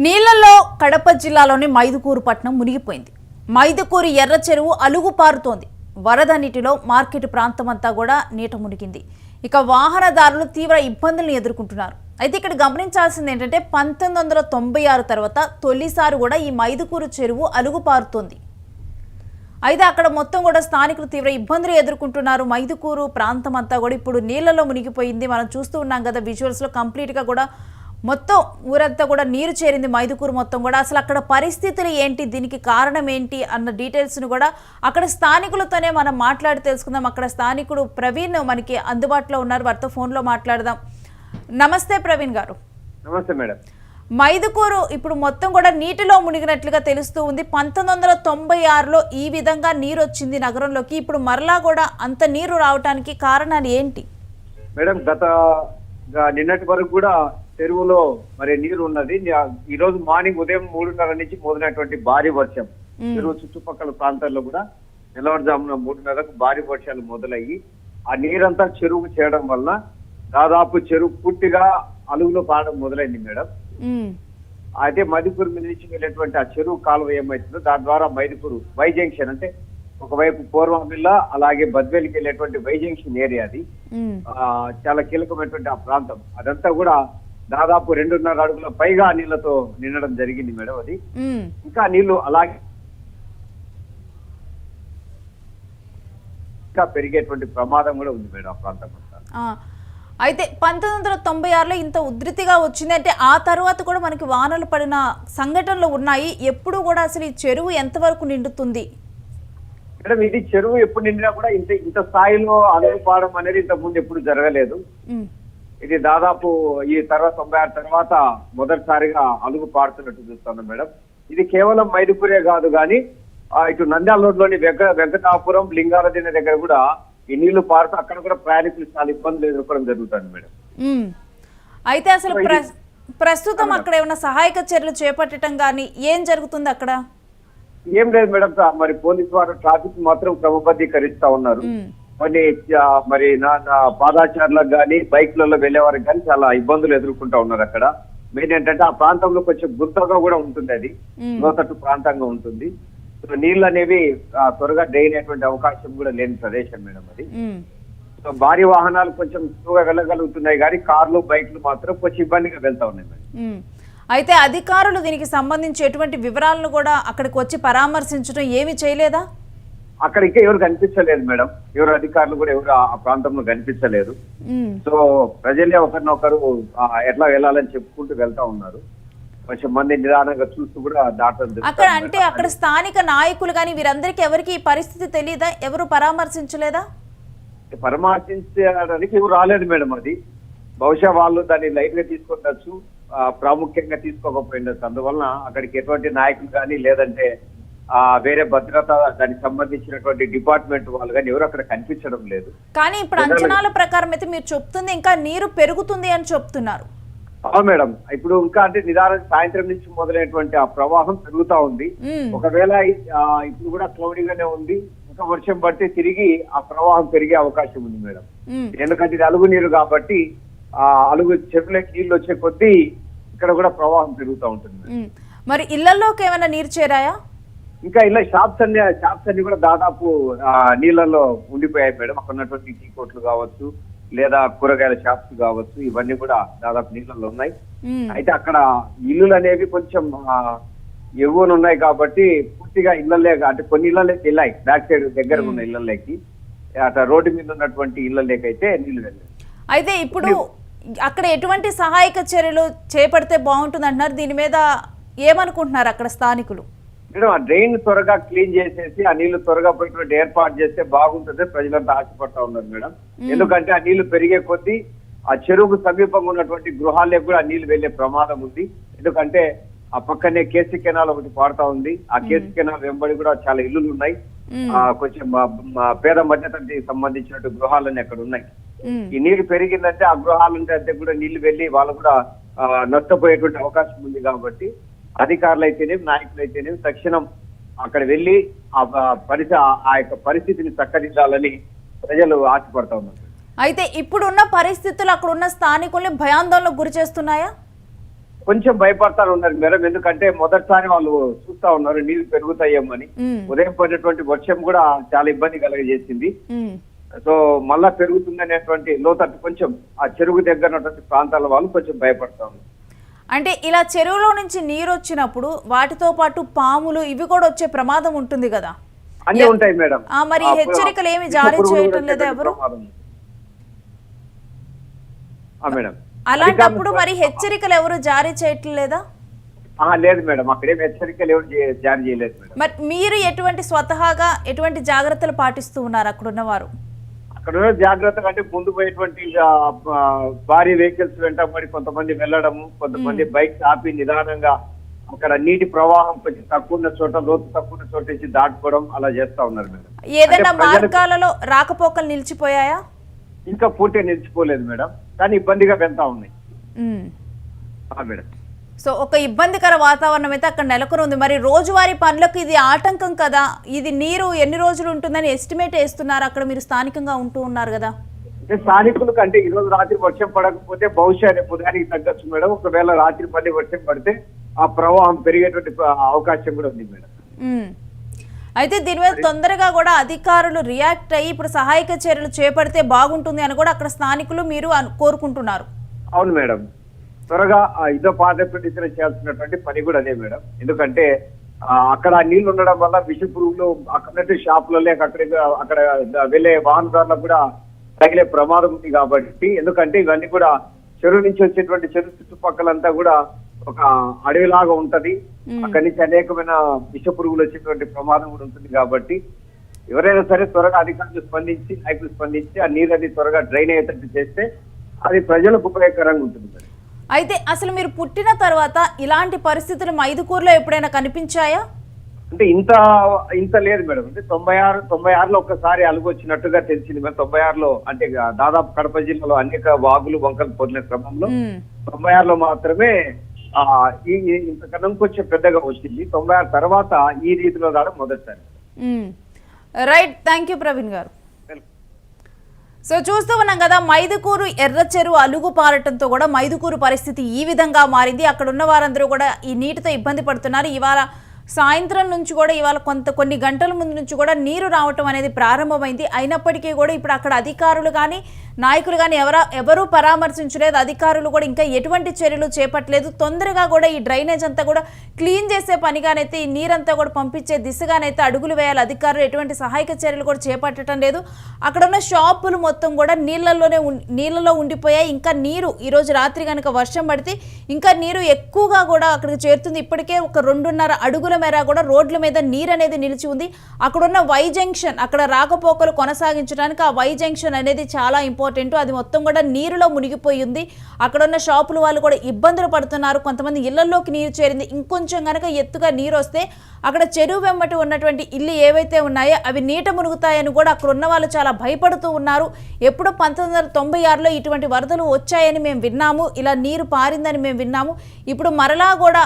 నీళ్లలో కడప జిల్లాలోని మైదుకూరు పట్టణం మునిగిపోయింది. మైదుకూరు ఎర్ర చెరువు అలుగు పారుతోంది. వరద నీటిలో మార్కెట్ ప్రాంతమంతా కూడా నీట మునిగింది. ఇక వాహనదారులు తీవ్ర ఇబ్బందులను ఎదుర్కొంటున్నారు. అయితే ఇక్కడ గమనించాల్సింది ఏంటంటే 1996 తర్వాత తొలిసారి కూడా ఈ మైదుకూరు చెరువు అలుగు పారుతోంది. అయితే అక్కడ మొత్తం కూడా స్థానికులు తీవ్ర ఇబ్బందులు ఎదుర్కొంటున్నారు. మైదుకూరు ప్రాంతం అంతా కూడా ఇప్పుడు నీళ్లలో మునిగిపోయింది. మనం చూస్తూ ఉన్నాం కదా విజువల్స్లో, కంప్లీట్గా కూడా మొత్తం ఊరంతా కూడా నీరు చేరింది. మైదుకూరు మొత్తం కూడా అసలు అక్కడ పరిస్థితులు ఏంటి, దీనికి కారణం ఏంటి అన్న డీటెయిల్స్ను కూడా అక్కడ స్థానికులతోనే మనం మాట్లాడి తెలుసుకుందాం. అక్కడ స్థానికుడు ప్రవీణ్ మనకి అందుబాటులో ఉన్నారు, వారితో ఫోన్లో మాట్లాడదాం. నమస్తే ప్రవీణ్ గారు. నమస్తే మేడం. మైదుకూరు ఇప్పుడు మొత్తం కూడా నీటిలో మునిగినట్లుగా తెలుస్తూ ఉంది. 1996లో ఈ విధంగా నీరు వచ్చింది నగరంలోకి. ఇప్పుడు మరలా కూడా అంత నీరు రావడానికి కారణాలు ఏంటి మేడం? నిన్నటి వరకు కూడా చెరువులో మరి నీరు ఉన్నది. ఈ రోజు మార్నింగ్ ఉదయం 3:30 నుంచి మొదలైనటువంటి భారీ వర్షం చెరువు చుట్టుపక్కల ప్రాంతాల్లో కూడా తెల్లవారుజామున 3:30కు భారీ వర్షాలు మొదలయ్యి ఆ నీరంతా చెరువుకు చేయడం వల్ల దాదాపు చెరువు పూర్తిగా అలుగులో పాడడం మొదలైంది మేడం. అయితే మైదుకూరు మీద నుంచి వెళ్ళేటువంటి ఆ చెరువు కాలువ ఏమైతుందో దాని ద్వారా మైదుకూరు వై జంక్షన్, అంటే ఒకవైపు పూర్వమిల్ల అలాగే బద్వేలికి వెళ్ళేటువంటి వై జంక్షన్ ఏరియా, అది చాలా కీలకమైనటువంటి ఆ ప్రాంతం. అదంతా కూడా దాదాపు 2.5 అడుగుల పైగా నీళ్లతో నిండడం జరిగింది మేడం. అది ఇంకా నీళ్లు అలాగే ఇంకా పెరిగేటువంటి ప్రమాదం కూడా ఉంది మేడం ఆ ప్రాంతం అంతా. అయితే 1996లో ఇంత ఉధృతిగా వచ్చింది అంటే ఆ తర్వాత కూడా మనకి వానలు పడిన సంఘటనలు ఉన్నాయి. ఎప్పుడు కూడా అసలు ఈ చెరువు ఎంతవరకు నిండుతుంది మేడం? ఇది చెరువు ఎప్పుడు నిండినా కూడా ఇంత స్థాయిలో అలుగు పాడడం అనేది ఇంతకు ముందు ఎప్పుడు జరగలేదు. ఇది దాదాపు ఈ 96 తర్వాత మొదటిసారిగా అలుగు పాడుతున్నట్టు చూస్తున్నాం మేడం. ఇది కేవలం మైదుకూరే కాదు కానీ ఇటు నంద్యాల రోడ్లోని వెంకటాపురం లింగాలదిన దగ్గర కూడా ఈ నీళ్లు పారుతూ అక్కడ కూడా ప్రయాణికులు చాలా ఇబ్బందులు ఎదుర్కోవడం జరుగుతుంది మేడం. అయితే అసలు ప్రస్తుతం అక్కడ ఏమైనా సహాయక చర్యలు చేపట్టడం కానీ ఏం జరుగుతుంది అక్కడ? ఏం లేదు మేడం. మరి పోలీసు వారు ట్రాఫిక్ మాత్రం క్రమబద్ధీకరిస్తా ఉన్నారు. మరి పాదాచారులకు కానీ బైక్లలో వెళ్లే వారికి కానీ చాలా ఇబ్బందులు ఎదుర్కొంటా ఉన్నారు. అక్కడ మెయిన్ ఏంటంటే ఆ ప్రాంతంలో కొంచెం గుంతగా కూడా ఉంటుంది, అది లోతట్టు ప్రాంతంగా ఉంటుంది. నీళ్ళు అనేవి త్వరగా డ్రైన్ అయ్యేటువంటి అవకాశం కూడా లేని ప్రదేశం మేడం అది. సో భారీ వాహనాలు కొంచెం స్లోగా వెళ్ళగలుగుతున్నాయి కానీ కార్లు బైక్లు మాత్రం కొంచెం ఇబ్బందిగా వెళ్తా ఉన్నాయి మేడం. అయితే అధికారులు దీనికి సంబంధించి ఎటువంటి వివరాలను కూడా అక్కడికి వచ్చి పరామర్శించడం ఏమి చేయలేదా? అక్కడ ఇంకా ఎవరు కనిపించలేదు మేడం. ఎవరు అధికారులు కూడా ఎవరు ఆ ప్రాంతంలో కనిపించలేదు. సో ప్రజలే ఒకరినొకరు ఎట్లా వెళ్ళాలని చెప్పుకుంటూ వెళ్తా ఉన్నారు. కొంచెం మంది నిదానంగా చూస్తూ కూడా దాటడం. అక్కడ అంటే అక్కడ స్థానిక నాయకులు కానీ వీరందరికీ ఎవరికి ఈ పరిస్థితి తెలియదా? ఎవరు పరామర్శించలేదా? పరామర్శించడానికి ఎవరు రాలేదు మేడం. అది బహుశా వాళ్ళు దాన్ని లైట్ గా తీసుకుండొచ్చు, ప్రాముఖ్యంగా తీసుకోకపోయిండొచ్చు. అందువలన అక్కడికి ఎటువంటి నాయకులు కానీ లేదంటే వేరే భద్రత దానికి సంబంధించినటువంటి డిపార్ట్మెంట్ వాళ్ళు కానీ ఎవరు అక్కడ కనిపించడం లేదు. కానీ ఇప్పుడు అంచనాల ప్రకారం అయితే మీరు చెప్తుంది ఇంకా నీరు పెరుగుతుంది అని చెప్తున్నారు. అవును మేడం. ఇప్పుడు ఇంకా అంటే నిదానం సాయంత్రం నుంచి మొదలైనటువంటి ఆ ప్రవాహం పెరుగుతా ఉంది. ఒకవేళ ఇప్పుడు కూడా క్లౌడీగానే ఉంది, ఇంకా వర్షం పడితే తిరిగి ఆ ప్రవాహం పెరిగే అవకాశం ఉంది మేడం. ఎందుకంటే ఇది అలుగు నీరు కాబట్టి ఆ అలుగు చెరువులోకి నీళ్లు వచ్చే కొద్దీ ఇక్కడ కూడా ప్రవాహం పెరుగుతూ ఉంటుంది. మరి ఇళ్లలోకి ఏమైనా నీరు చేరాయా? ఇంకా ఇలా షాప్స్ అన్ని కూడా దాదాపు నీళ్లలో ఉండిపోయాయి మేడం. అక్కడ ఉన్నటువంటి టీ కోట్లు కావచ్చు లేదా కూరగాయల షాప్స్ కావచ్చు, ఇవన్నీ కూడా దాదాపు నీళ్ళలో ఉన్నాయి. అయితే అక్కడ ఇల్లులు అనేవి కొంచెం ఎగువన ఉన్నాయి కాబట్టి పూర్తిగా ఇళ్లలే, అంటే కొన్ని ఇళ్లలోకి వెళ్ళాయి, బ్యాక్ సైడ్ దగ్గర ఉన్న ఇళ్లలోకి, అట్లా రోడ్డు మీద ఉన్నటువంటి ఇళ్లలోకి అయితే నీళ్లు వెళ్ళాయి. అయితే ఇప్పుడు అక్కడ ఎటువంటి సహాయక చర్యలు చేపడితే బాగుంటుంది అంటున్నారు? దీని మీద ఏమనుకుంటున్నారు అక్కడ స్థానికులు? మేడం, ఆ డ్రైన్ త్వరగా క్లీన్ చేసేసి ఆ నీళ్లు త్వరగా పోయినటువంటి ఏర్పాటు చేస్తే బాగుంటుంది ప్రజలంతా ఆశపడతా ఉన్నారు మేడం. ఎందుకంటే ఆ నీళ్లు పెరిగే కొద్దీ ఆ చెరువుకు సమీపంగా ఉన్నటువంటి గృహాలకు కూడా ఆ నీళ్లు వెళ్లే ప్రమాదం ఉంది. ఎందుకంటే ఆ పక్కనే కేసీ కెనాల్ ఒకటి పాడుతా ఉంది. ఆ కేసీ కెనాల్ వెంబడి కూడా చాలా ఇల్లులు ఉన్నాయి. కొంచెం పేద మధ్యతరగతికి సంబంధించినట్టు గృహాలన్నీ అక్కడ ఉన్నాయి. ఈ నీళ్లు పెరిగిందంటే ఆ గృహాలంటే అంతే కూడా నీళ్లు వెళ్లి వాళ్ళు కూడా నష్టపోయేటువంటి అవకాశం ఉంది. కాబట్టి అధికారులు అయితేనేమి నాయకులు అయితేనేమి తక్షణం అక్కడ వెళ్లి ఆ యొక్క పరిస్థితిని చక్కదిద్దాలని ప్రజలు ఆశపడతా ఉన్నారు. అయితే ఇప్పుడున్న పరిస్థితులు అక్కడ ఉన్న స్థానికుల్ని భయాందోళనకు గురి చేస్తున్నాయా? కొంచెం భయపడతా ఉన్నారు మేడం. ఎందుకంటే మొదటిసారి వాళ్ళు చూస్తా ఉన్నారు నీళ్లు పెరుగుతాయేమని. ఉదయం పడినటువంటి వర్షం కూడా చాలా ఇబ్బంది కలగజేసింది. సో మళ్ళా పెరుగుతుందనేటువంటి లోతట్టు కొంచెం ఆ చెరువు దగ్గర ఉన్నటువంటి ప్రాంతాల వాళ్ళు కొంచెం భయపడతా ఉన్నారు. అంటే ఇలా చెరువులో నుంచి నీరు వచ్చినప్పుడు వాటితో పాటు పాములు ఇవి కూడా వచ్చే ప్రమాదం ఉంటుంది కదా? అన్నీ ఉంటాయి మేడం. మరి హెచ్చరికలు ఏమి జారీ చేయటం లేదా ఎవరు? మేడం అలాంటప్పుడు మరి హెచ్చరికలు ఎవరు జారీ చేయటం లేదా? లేదు మేడం, అక్కడేం హెచ్చరికలు ఎవరు జారీ చేయలేదు మేడం. మరి మీరు స్వతహాగా ఎటువంటి జాగ్రత్తలు పాటిస్తూ ఉన్నారు అక్కడ ఉన్నవారు? అక్కడ ఉన్న జాగ్రత్తగా అంటే ముందు పోయేటువంటి భారీ వెహికల్స్ వెంటబడి కొంతమంది వెళ్ళడము, కొంతమంది బైక్స్ ఆపి నిదానంగా అక్కడ నీటి ప్రవాహం కొంచెం తక్కువ ఉన్న చోట, లోతు తక్కువ ఉన్న చోట నుంచి దాటుకోవడం అలా చేస్తా ఉన్నారు మేడం. ఏదైనా మార్గాలలో రాకపోకలు నిలిచిపోయాయా? ఇంకా పూర్తిగా నిలిచిపోలేదు మేడం, కానీ ఇబ్బందిగా వెళ్తా ఉన్నాయి మేడం. సో ఒక ఇబ్బందికర వాతావరణం అయితే అక్కడ నెలకొని ఉంది. మరి రోజువారీ పనులకు ఇది ఆటంకం కదా? ఇది నీరు ఎన్ని రోజులు ఉంటుందని ఎస్టిమేట్ వేస్తున్నారు అక్కడ? మీరు స్థానికంగా ఉంటూ ఉన్నారు కదా? అంటే స్థానికులకు అంటే ఈ రోజు రాత్రి వర్షం పడకపోతే బహుశా రేపు ఉదయానికి తగ్గచ్చు మేడం. ఒకవేళ రాత్రి మళ్ళీ వర్షం పడితే ఆ ప్రవాహం పెరిగేటువంటి అవకాశం కూడా ఉంది మేడం. అయితే దీని మీద తొందరగా కూడా అధికారులు రియాక్ట్ అయ్యి ఇప్పుడు సహాయక చర్యలు చేపడితే బాగుంటుంది అని కూడా అక్కడ స్థానికులు మీరు కోరుకుంటున్నారు. అవును మేడం, త్వరగా ఇదో పాదప్రతిష్ఠ చేయాల్సినటువంటి పని కూడా అదే మేడం. ఎందుకంటే అక్కడ నీళ్లు ఉండడం వల్ల విష పురుగులు అక్కడ షాపులలో అక్కడ వెళ్లే వాహనదారులకు కూడా తగిలే ప్రమాదం ఉంది కాబట్టి, ఎందుకంటే ఇవన్నీ కూడా చెరువు నుంచి వచ్చేటువంటి చెరువు చుట్టుపక్కలంతా కూడా ఒక అడవిలాగా ఉంటది. అక్కడి నుంచి అనేకమైన విష పురుగులు వచ్చేటువంటి ప్రమాదం కూడా ఉంటుంది కాబట్టి ఎవరైనా సరే త్వరగా అధికారులు స్పందించి, నాయకులు స్పందించి ఆ నీరు త్వరగా డ్రైన్ అయ్యేటట్టు చేస్తే అది ప్రజలకు ఉపయోగకరంగా ఉంటుంది. అయితే అసలు మీరు పుట్టిన తర్వాత ఇలాంటి పరిస్థితులు మైదుకూరులో ఎప్పుడైనా కనిపించాయా? అంటే ఇంత లేదు మేడం. అంటే 96లో ఒక్కసారి అలుగు వచ్చినట్టుగా తెలిసింది మేడం. 96లో అంటే దాదాపు కడప జిల్లాలో అనేక వాగులు వంకలు పొందిన క్రమంలో 96లో మాత్రమే ఇంతకన్నా కొంచెం పెద్దగా వచ్చింది. 96 తర్వాత ఈ రీతిలో రావడం మొదటిసారి. రైట్, థ్యాంక్ యూ ప్రవీణ్ గారు. సో చూస్తూ ఉన్నాం కదా, మైదుకూరు ఎర్ర చెరువు అలుగు పారటంతో కూడా మైదుకూరు పరిస్థితి ఈ విధంగా మారింది. అక్కడ ఉన్న వారందరూ కూడా ఈ నీటితో ఇబ్బంది పడుతున్నారు. ఇవాళ సాయంత్రం నుంచి కూడా ఇవాళ కొన్ని గంటల ముందు నుంచి కూడా నీరు రావటం అనేది ప్రారంభమైంది. అయినప్పటికీ కూడా ఇప్పుడు అక్కడ అధికారులు కానీ నాయకులు కానీ ఎవరూ పరామర్శించలేదు. అధికారులు కూడా ఇంకా ఎటువంటి చర్యలు చేపట్టలేదు. తొందరగా కూడా ఈ డ్రైనేజ్ అంతా కూడా క్లీన్ చేసే పనిగానైతే ఈ నీరంతా కూడా పంపించే దిశగానైతే అడుగులు వేయాలి అధికారులు. ఎటువంటి సహాయక చర్యలు కూడా చేపట్టడం లేదు. అక్కడ ఉన్న షాపులు మొత్తం కూడా నీళ్ళలో ఉండిపోయాయి. ఇంకా నీరు ఈరోజు రాత్రి కనుక వర్షం పడితే ఇంకా నీరు ఎక్కువగా కూడా అక్కడికి చేరుతుంది. ఇప్పటికే ఒక 2.5 అడుగుల మేర కూడా రోడ్ల మీద నీరు అనేది నిలిచి ఉంది. అక్కడున్న వై జంక్షన్, అక్కడ రాకపోకలు కొనసాగించడానికి ఆ వై జంక్షన్ అనేది చాలా ఇంపార్టెంట్. అది మొత్తం కూడా నీరులో మునిగిపోయి ఉంది. అక్కడ ఉన్న షాపుల వాళ్ళు కూడా ఇబ్బందులు పడుతున్నారు. కొంతమంది ఇళ్లలోకి నీరు చేరింది. ఇంకొంచెం కనుక ఎత్తుగా నీరు వస్తే అక్కడ చెరువు వెంబటి ఉన్నటువంటి ఇల్లు ఏవైతే ఉన్నాయో అవి నీట మునుగుతాయని కూడా అక్కడ ఉన్న వాళ్ళు చాలా భయపడుతూ ఉన్నారు. ఎప్పుడో 1996లో ఇటువంటి వరదలు వచ్చాయని మేము విన్నాము, ఇలా నీరు పారిందని మేము విన్నాము. ఇప్పుడు మరలా కూడా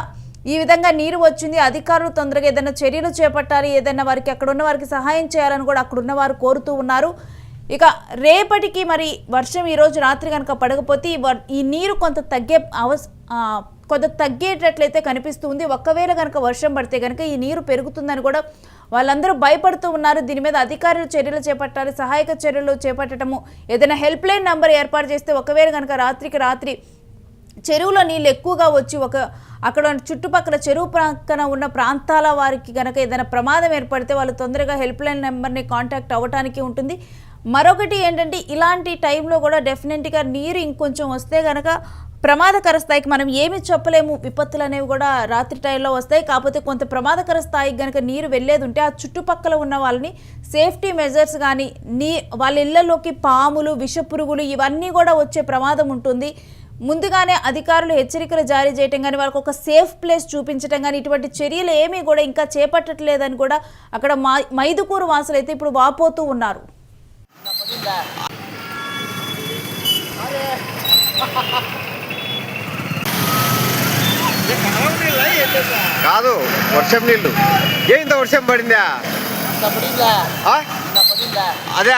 ఈ విధంగా నీరు వచ్చింది. అధికారులు తొందరగా ఏదైనా చర్యలు చేపట్టాలి, ఏదైనా వారికి అక్కడ ఉన్న వారికి సహాయం చేయాలని కూడా అక్కడ ఉన్న వారు కోరుతూ ఉన్నారు. ఇక రేపటికి మరి వర్షం ఈరోజు రాత్రి కనుక పడకపోతే ఈ నీరు కొంత తగ్గేటట్లయితే కనిపిస్తుంది. ఒకవేళ కనుక వర్షం పడితే కనుక ఈ నీరు పెరుగుతుందని కూడా వాళ్ళందరూ భయపడుతూ ఉన్నారు. దీని మీద అధికారులు చర్యలు చేపట్టాలి, సహాయక చర్యలు చేపట్టడము, ఏదైనా హెల్ప్ లైన్ నంబర్ ఏర్పాటు చేస్తే ఒకవేళ కనుక రాత్రి చెరువులో నీళ్ళు ఎక్కువగా వచ్చి అక్కడ చుట్టుపక్కల చెరువు ప్రక్కన ఉన్న ప్రాంతాల వారికి కనుక ఏదైనా ప్రమాదం ఏర్పడితే వాళ్ళు తొందరగా హెల్ప్ లైన్ నెంబర్ని కాంటాక్ట్ అవ్వడానికి ఉంటుంది. మరొకటి ఏంటంటే ఇలాంటి టైంలో కూడా డెఫినెట్గా నీరు ఇంకొంచెం వస్తే కనుక ప్రమాదకర స్థాయికి మనం ఏమి చెప్పలేము. విపత్తులు అనేవి కూడా రాత్రి టైంలో వస్తాయి. కాకపోతే కొంత ప్రమాదకర స్థాయికి కనుక నీరు వెళ్ళేది ఉంటే ఆ చుట్టుపక్కల ఉన్న వాళ్ళని సేఫ్టీ మెజర్స్ కానీ వాళ్ళ ఇళ్లలోకి పాములు, విషపురుగులు ఇవన్నీ కూడా వచ్చే ప్రమాదం ఉంటుంది. ముందుగానే అధికారులు హెచ్చరికలు జారీ చేయటం కానీ వాళ్ళకి ఒక సేఫ్ ప్లేస్ చూపించడం కానీ ఇటువంటి చర్యలు ఏమీ కూడా ఇంకా చేపట్టట్లేదని కూడా అక్కడ మైదుకూరు వాసులు అయితే ఇప్పుడు వాపోతూ ఉన్నారు. కాదు వర్షం నీళ్ళు ఇంత వర్షం పడిందా? అదే